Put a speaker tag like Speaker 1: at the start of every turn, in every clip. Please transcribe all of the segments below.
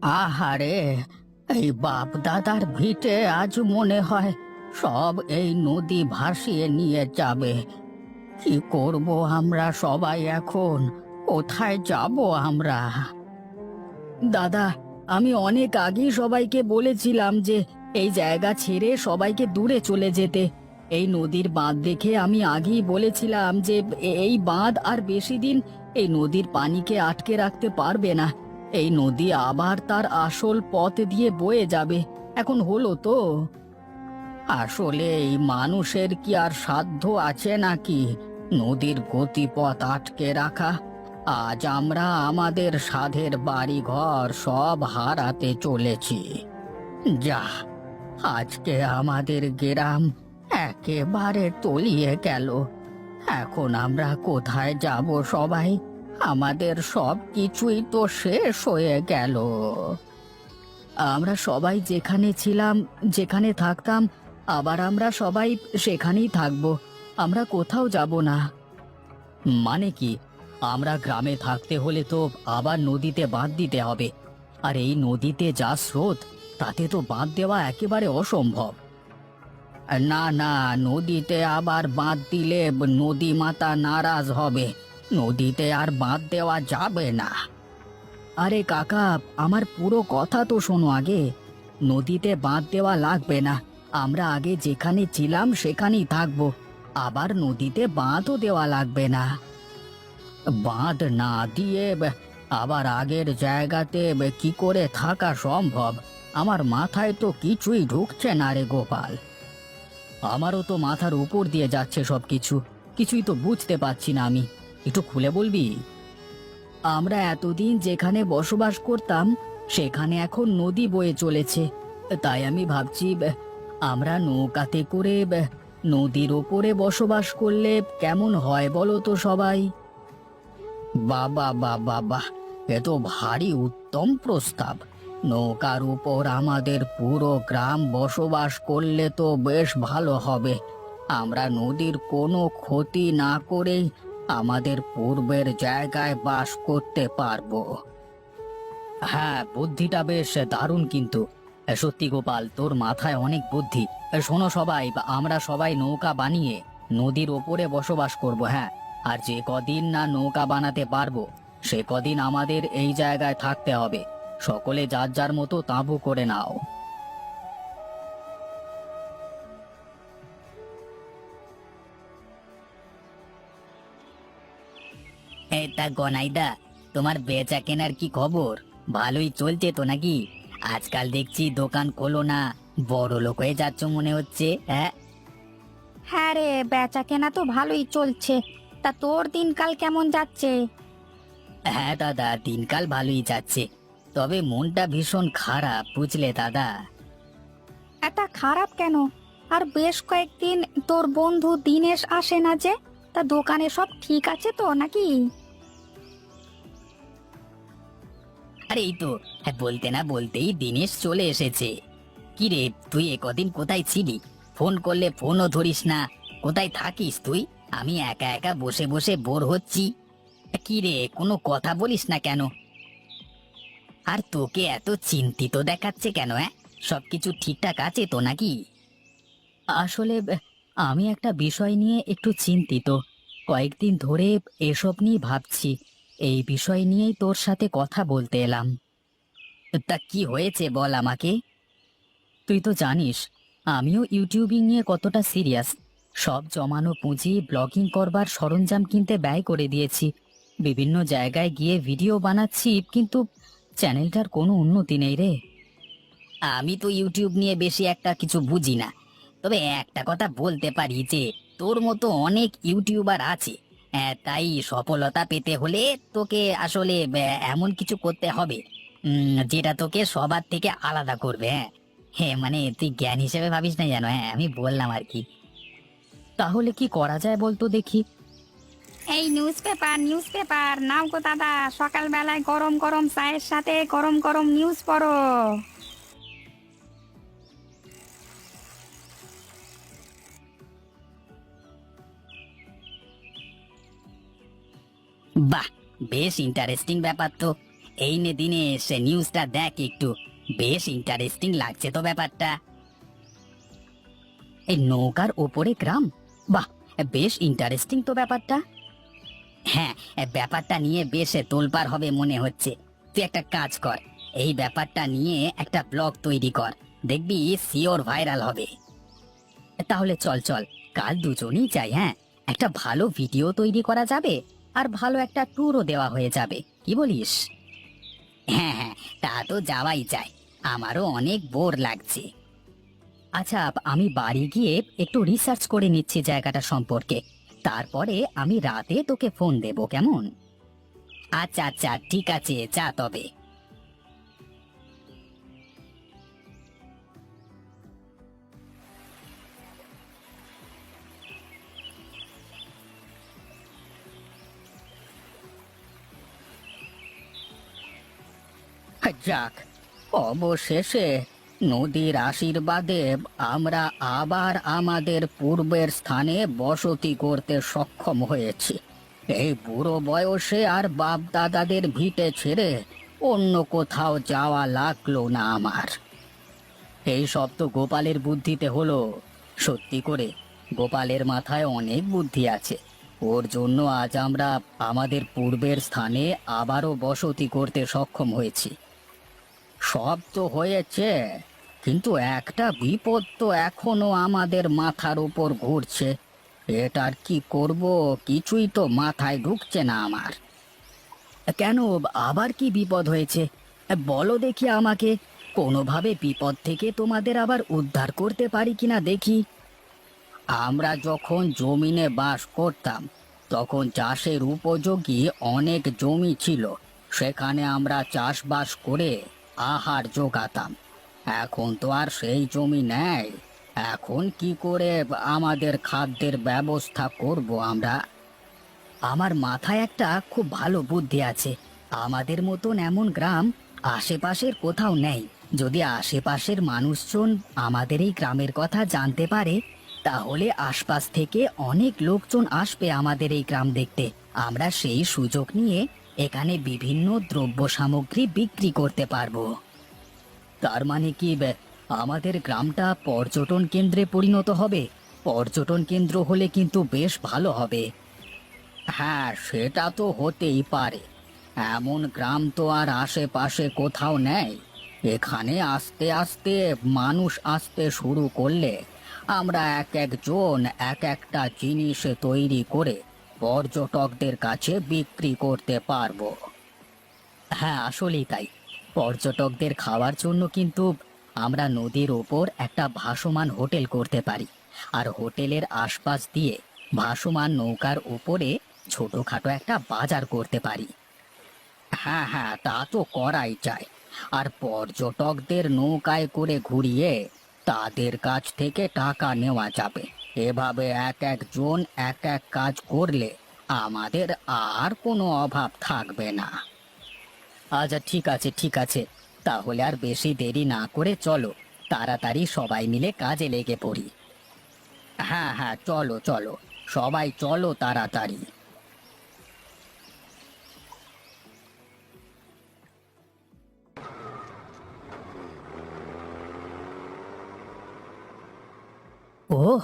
Speaker 1: আহারে, এই বাপ দাদার ভিটে আজ মনে হয় সব এই নদী ভাসিয়ে নিয়ে যাবে। কি করব আমরা সবাই এখন? কোথায় যাব আমরা? দাদা, আমি অনেক আগেই সবাইকে বলেছিলাম যে এই জায়গা ছেড়ে সবাইকে দূরে চলে যেতে। এই নদীর বাঁধ দেখে আমি আগেই বলেছিলাম যে এই বাঁধ আর বেশি দিন এই নদীর পানিকে আটকে রাখতে পারবে না। এই নদী আবার তার আসল পথ দিয়ে বয়ে যাবে। এখন হলো তো। আসলে এই মানুষের কি আর সাধ্য আছে নাকি নদীর গতিপথ আটকে রাখা? আজ আমরা আমাদের সাধের বাড়ি ঘর সব হারাতে চলেছি। যা, আজকে আমাদের গ্রাম একেবারে তলিয়ে গেল। এখন আমরা কোথায় যাব সবাই? আমাদের সব কিছুই তো শেষ হয়ে গেল। আমরা সবাই যেখানে ছিলাম, যেখানে থাকতাম, আবার আমরা সবাই সেখানেই থাকবো। আমরা কোথাও যাব না। মানে কি? আমরা গ্রামে থাকতে হলে তো আবার নদীতে বাঁধ দিতে হবে। আর এই নদীতে যা স্রোত, তাতে তো বাঁধ দেওয়া একেবারে অসম্ভব। না না, নদীতে আবার বাঁধ দিলে নদী মাতা নারাজ হবে। নদীতে আর বাঁধ দেওয়া যাবে না। আরে কাকা, আমার পুরো কথা তো শোনো আগে। নদীতে বাঁধ দেওয়া লাগবে না। আমরা আগে যেখানে ছিলাম সেখানেই থাকবো। আবার নদীতে বাঁধও দেওয়া লাগবে না। বাঁধ না দিয়ে আবার আগের জায়গাতে কি করে থাকা সম্ভব? আমার মাথায় তো কিছুই ঢুকছে না রে গোপাল। আমারও তো মাথার উপর দিয়ে যাচ্ছে সবকিছু। কিছুই তো বুঝতে পারছি না আমি। একটু খুলে বলবি? আমরা এতদিন যেখানে বসবাস করতাম সেখানে এখন নদী বয়ে চলেছে। তাই আমি ভাবছি আমরা নৌকাতে করে নদীর ওপরে বসবাস করলে কেমন হয় বলো তো সবাই? বাবা বাবা বাহ, এ তো ভারী উত্তম প্রস্তাব। নৌকার উপর আমাদের পুরো গ্রাম বসবাস করলে তো বেশ ভালো হবে। আমরা নদীর কোনো ক্ষতি না করেই আমাদের পূর্বের জায়গায় বাস করতে পারবো। হ্যাঁ, বুদ্ধিটা বেশ দারুণ কিন্তু। সত্যি গোপাল, তোর মাথায় অনেক বুদ্ধি। শোনো সবাই, আমরা সবাই নৌকা বানিয়ে নদীর ওপরে বসবাস করব। হ্যাঁ, আর যে কদিন না নৌকা বানাতে পারবো সে কদিন আমাদের এই জায়গায় থাকতে হবে। সকলে যার যার মতো তাঁবু করে নাও। তা গনাইদা, তোমার বেচা কেনার কি খবর? ভালোই চলছে তো নাকি? আজকাল দেখছি দোকান খোলো না, বড় লোক হয়ে যাচ্ছ মনে হচ্ছে। হ্যাঁ,
Speaker 2: হ্যাঁ রে, বেচা কেনা তো ভালোই চলছে। তা তোর দিনকাল কেমন যাচ্ছে?
Speaker 1: হ্যাঁ দাদা, দিনকাল ভালোই যাচ্ছে। তবে মনটা ভীষণ খারাপ, বুঝলে দাদা।
Speaker 2: এটা খারাপ কেন? আর বেশ কয়েকদিন তোর বন্ধু দিনেশ আসে না যে? তা দোকানে সব ঠিক আছে তো নাকি?
Speaker 1: আরে এই তো, হ্যাঁ, বলতে না বলতেই দিনেশ চলে এসেছে। কি রে, তুই এ কদিন কোথায় ছিলি? ফোন করলে ফোনও ধরিস না। কোথায় থাকিস তুই? আমি একা একা বসে বসে বোর হচ্ছি। কি রে, কোনো কথা বলিস না কেন? আর তোকে এত চিন্তিত দেখাচ্ছে কেন? সবকিছু ঠিকঠাক আছে তো নাকি? আসলে আমি একটা বিষয় নিয়ে একটু চিন্তিত। কয়েকদিন ধরে এসব নিয়ে ভাবছি। এই বিষয় নিয়েই তোর সাথে কথা বলতে এলাম। তা কি হয়েছে বল আমাকে। তুই তো জানিস আমিও ইউটিউবিং নিয়ে কতটা সিরিয়াস। সব জমানো পুঁজি ব্লগিং করবার সরঞ্জাম কিনতে ব্যয় করে দিয়েছি। বিভিন্ন জায়গায় গিয়ে ভিডিও বানাচ্ছি, কিন্তু চ্যানেলটার কোনো উন্নতি নেই রে। আমি তো ইউটিউব নিয়ে বেশি একটা কিছু বুঝি না। তবে একটা কথা বলতে পারি যে তোর মতো অনেক ইউটিউবার আছে। তাই সফলতা পেতে হলে তোকে আসলে এমন কিছু করতে হবে যেটা তোকে সবার থেকে আলাদা করবে। হ্যাঁ, হ্যাঁ, মানে তুই জ্ঞান হিসেবে ভাবিস না যেন। হ্যাঁ, আমি বললাম আর কি। তাহলে কি করা যায় বলতো দেখি।
Speaker 2: এই নিউজ পেপার নাও গো দাদা, সকালবেলায় গরম গরম চায়ের সাথে গরম গরম নিউজ পড়ো।
Speaker 1: বাহ, বেশ ইন্টারেস্টিং ব্যাপার তো। এই নে দিনেশ, নিউজটা দেখ একটু, বেশ ইন্টারেস্টিং লাগছে তো ব্যাপারটা। এই নৌকার ওপরে গ্রাম, বাহ, বেশ ইন্টারেস্টিং তো ব্যাপারটা। হ্যাঁ, ব্যাপারটা নিয়ে বেশ তোলপাড় হবে মনে হচ্ছে। তুই একটা কাজ কর, এই ব্যাপারটা নিয়ে একটা ব্লগ তৈরি কর, দেখবি শিওর ভাইরাল হবে। তাহলে চল চল, কাল দুজনেই যাই। হ্যাঁ, একটা ভালো ভিডিও তৈরি করা যাবে, আর ভালো একটা ট্যুরও দেওয়া হয়ে যাবে, কি বলিস? হ্যাঁ হ্যাঁ, তা তো যাওয়াই যায়, আমারও অনেক বোর লাগছে। আচ্ছা, আমি বাড়ি গিয়ে একটু রিসার্চ করে নিচ্ছি জায়গাটা সম্পর্কে, তারপরে আমি রাতে তোকে ফোন দেব, কেমন? আচ্ছা আচ্ছা, ঠিক আছে, যা তবে। যাক, অবশেষে নদীর আশীর্বাদে আমরা আবার আমাদের পূর্বের স্থানে বসতি করতে সক্ষম হয়েছি। এই বুড়ো বয়সে আর বাপ দাদাদের ভিটে ছেড়ে অন্য কোথাও যাওয়া লাগলো না আমার। এই সব তো গোপালের বুদ্ধিতে হলো। সত্যি করে, গোপালের মাথায় অনেক বুদ্ধি আছে। ওর জন্য আজ আমরা আমাদের পূর্বের স্থানে আবারও বসতি করতে সক্ষম হয়েছি। সব তো হয়েছে, কিন্তু একটা বিপদ তো এখনো আমাদের মাথার উপর ঘুরছে। এটার কি করব, কিছুই তো মাথায় ঢুকছে না আমার। কেন, আবার কি বিপদ হয়েছে? বলো দেখি আমাকে, কোনোভাবে বিপদ থেকে তোমাদের আবার উদ্ধার করতে পারি কিনা দেখি। আমরা যখন জমিনে বাস করতাম, তখন চাষের উপযোগী অনেক জমি ছিল। সেখানে আমরা চাষবাস করে আহার জোগাতাম। এখন তো আর সেই জমি নেই। এখন কি করে আমাদের খাদ্যের ব্যবস্থা করব আমরা? আমার মাথায় একটা খুব ভালো বুদ্ধি আছে। আমাদের মতন এমন গ্রাম আশেপাশের কোথাও নেই। যদি আশেপাশের মানুষজন আমাদের এই গ্রামের কথা জানতে পারে, তাহলে আশপাশ থেকে অনেক লোকজন আসবে আমাদের এই গ্রাম দেখতে। আমরা সেই সুযোগ নিয়ে এখানে বিভিন্ন দ্রব্য সামগ্রী বিক্রি করতে পারবো। তার মানে কি, আমাদের গ্রামটা পর্যটন কেন্দ্রে পরিণত হবে? পর্যটন কেন্দ্র হলে কিন্তু বেশ ভালো হবে। হ্যাঁ, সেটা তো হতেই পারে। এমন গ্রাম তো আর আশেপাশে কোথাও নেই। এখানে আস্তে আস্তে মানুষ আসতে শুরু করলে আমরা এক একজন এক একটা জিনিস তৈরি করে পর্যটকদের কাছে বিক্রি করতে পারবো। হ্যাঁ, আসলেই তাই। পর্যটকদের খাওয়ার জন্য কিন্তু আমরা নদীর ওপর একটা ভাসমান হোটেল করতে পারি, আর হোটেলের আশপাশ দিয়ে ভাসমান নৌকার উপরে ছোটখাটো একটা বাজার করতে পারি। হ্যাঁ হ্যাঁ, তা তো করাই যায়। আর পর্যটকদের নৌকায় করে ঘুরিয়ে তাদের কাছ থেকে টাকা নেওয়া যাবে। এভাবে এক একজন এক এক কাজ করলে আমাদের আর কোনো অভাব থাকবে না। আচ্ছা, ঠিক আছে ঠিক আছে, তাহলে আর বেশি দেরি না করে চলো, তাড়াতাড়ি সবাই মিলে কাজে লেগে পড়ি। হ্যাঁ হ্যাঁ, চলো চলো, সবাই চলো তাড়াতাড়ি। ওহ,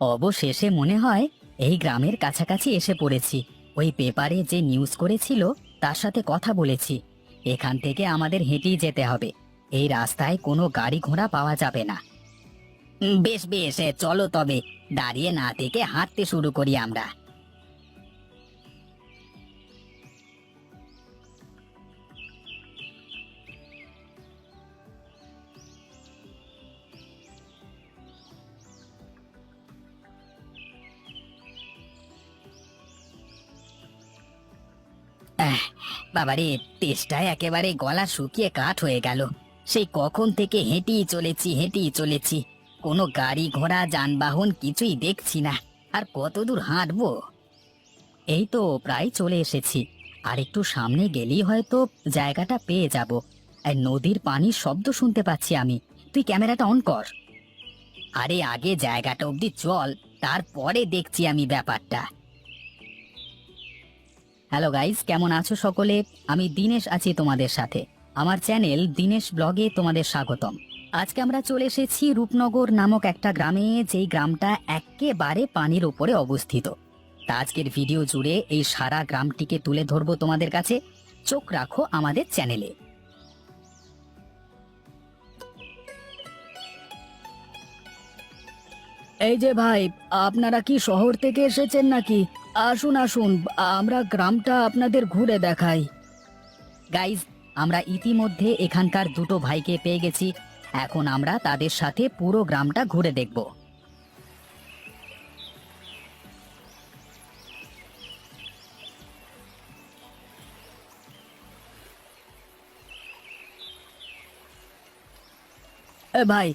Speaker 1: অবশেষে মনে হয় এই গ্রামের কাছাকাছি এসে পড়েছি। ওই পেপারে যে নিউজ করেছিল তার সাথে কথা বলেছি। এখান থেকে আমাদের হেঁটেই যেতে হবে। এই রাস্তায় কোনো গাড়ি ঘোড়া পাওয়া যাবে না। বেশ বেশ, চলো তবে, দাঁড়িয়ে না থেকে হাঁটতে শুরু করি আমরা। বাবারে, তেষ্টায় একেবারে গলা শুকিয়ে কাঠ হয়ে গেল। সেই কখন থেকে হেঁটেই চলেছি, কোনো গাড়ি ঘোড়া যানবাহন কিছুই দেখছি না। আর কত দূর হাঁটবো? এই তো প্রায় চলে এসেছি। আর একটু সামনে গেলেই হয়তো জায়গাটা পেয়ে যাব। আর নদীর পানির শব্দ শুনতে পাচ্ছি আমি। তুই ক্যামেরাটা অন কর। আরে আগে জায়গাটা অবধি চল, তারপরে দেখছি আমি ব্যাপারটা। হ্যালো গাইস, কেমন আছো সকলে? আমি দিনেশ আছি তোমাদের সাথে। আমার চ্যানেল দিনেশ ব্লগে তোমাদের স্বাগতম। আজকে আমরা চলে এসেছি রূপনগর নামক একটা গ্রামে, যেই গ্রামটা একেবারে পানির উপরে অবস্থিত। তা আজকের ভিডিও জুড়ে এই সারা গ্রামটিকে তুলে ধরবো তোমাদের কাছে। চোখ রাখো আমাদের চ্যানেলে। এই যে ভাই, আপনারা কি শহর থেকে এসেছেন নাকি? আসুন আসুন, আমরা গ্রামটা আপনাদের ঘুরে দেখাই। গাইজ, আমরা ইতিমধ্যে এখানকার দুটো ভাইকে পেয়ে গেছি। এখন আমরা তাদের সাথে পুরো গ্রামটা ঘুরে দেখব। ভাই,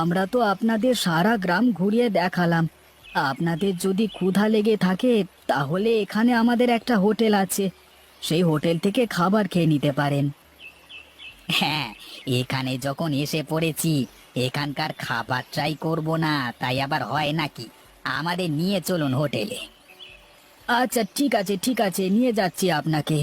Speaker 1: আমরা তো আপনাদের সারা গ্রাম ঘুরিয়ে দেখালাম। আপনাদের যদি ক্ষুধা লেগে থাকে তাহলে এখানে আমাদের একটা হোটেল আছে, সেই হোটেল থেকে খাবার খেয়ে নিতে পারেন। হ্যাঁ, এখানে যখন এসে পড়েছি, এখানকার খাবার ট্রাই করব না তাই আবার হয় নাকি? আমাদের নিয়ে চলুন হোটেলে। আচ্ছা ঠিক আছে ঠিক আছে, নিয়ে যাচ্ছি আপনাকে।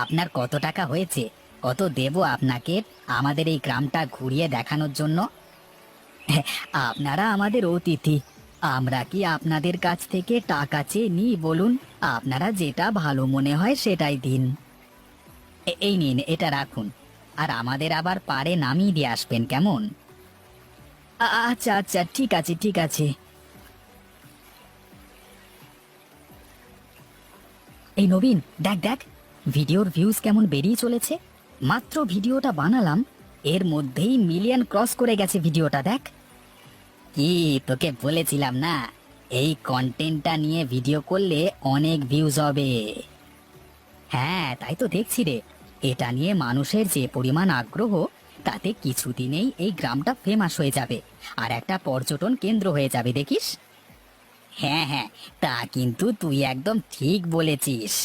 Speaker 1: আপনার কত টাকা হয়েছে? কত দেব আপনাকে আমাদের এই গ্রামটা ঘুরিয়ে দেখানোর জন্য? আপনারা আমাদের অতিথি, আমরা কি আপনাদের কাছ থেকে টাকা চেয়ে নিই বলুন? আপনারা যেটা ভালো মনে হয় সেটাই দিন। এই নিন, এটা রাখুন। আর আমাদের আবার পাড়ে নামিয়ে দিয়ে আসবেন, কেমন? আচ্ছা আচ্ছা, ঠিক আছে ঠিক আছে। এই নবীন, দেখ দেখ, ভিডিওর ভিউজ কেমন বেরিয়ে চলেছে। মাত্র ভিডিওটা বানালাম, এর মধ্যেই মিলিয়ন ক্রস করে গেছে ভিডিওটা, দেখ। কি তোকে বলেছিলাম না, এই কন্টেন্টটা নিয়ে ভিডিও করলে অনেক ভিউজ হবে। হ্যাঁ, তাই তো দেখছি রে। এটা নিয়ে মানুষের যে পরিমাণ আগ্রহ, তাতে কিছুদিনেই এই গ্রামটা ফেমাস হয়ে যাবে আর একটা পর্যটন কেন্দ্র হয়ে যাবে, দেখিস। হ্যাঁ হ্যাঁ, তা কিন্তু তুই একদম ঠিক বলেছিস।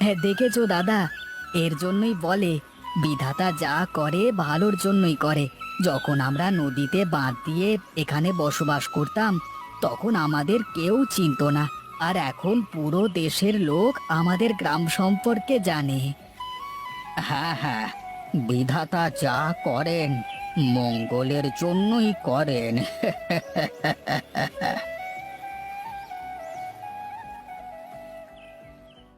Speaker 1: হ্যাঁ, দেখেছো দাদা, এর জন্যই বলে বিধাতা যা করে ভালোর জন্যই করে। যখন আমরা নদীতে বাঁধ দিয়ে এখানে বসবাস করতাম, তখন আমাদের কেউ চিনতো না, আর এখন পুরো দেশের লোক আমাদের গ্রাম সম্পর্কে জানে। হ্যাঁ হ্যাঁ, বিধাতা যা করেন মঙ্গলের জন্যই করেন।